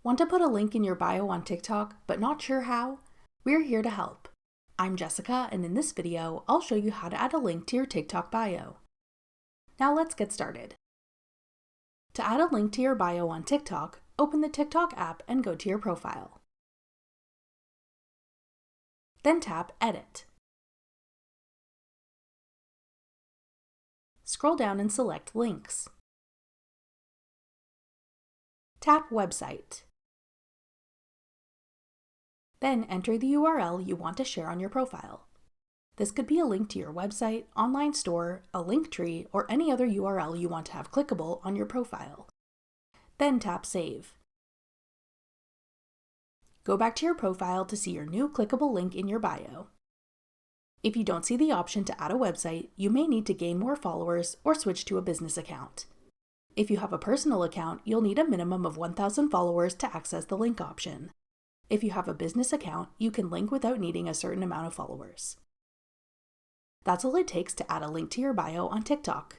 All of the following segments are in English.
Want to put a link in your bio on TikTok, but not sure how? We're here to help. I'm Jessica, and in this video, I'll show you how to add a link to your TikTok bio. Now let's get started. To add a link to your bio on TikTok, open the TikTok app and go to your profile. Then tap Edit. Scroll down and select Links. Tap Website. Then enter the URL you want to share on your profile. This could be a link to your website, online store, a link tree, or any other URL you want to have clickable on your profile. Then tap Save. Go back to your profile to see your new clickable link in your bio. If you don't see the option to add a website, you may need to gain more followers or switch to a business account. If you have a personal account, you'll need a minimum of 1,000 followers to access the link option. If you have a business account, you can link without needing a certain amount of followers. That's all it takes to add a link to your bio on TikTok.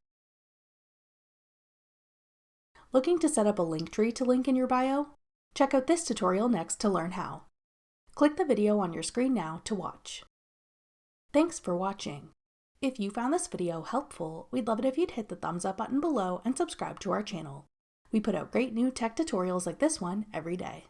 Looking to set up a link tree to link in your bio? Check out this tutorial next to learn how. Click the video on your screen now to watch. Thanks for watching. If you found this video helpful, we'd love it if you'd hit the thumbs up button below and subscribe to our channel. We put out great new tech tutorials like this one every day.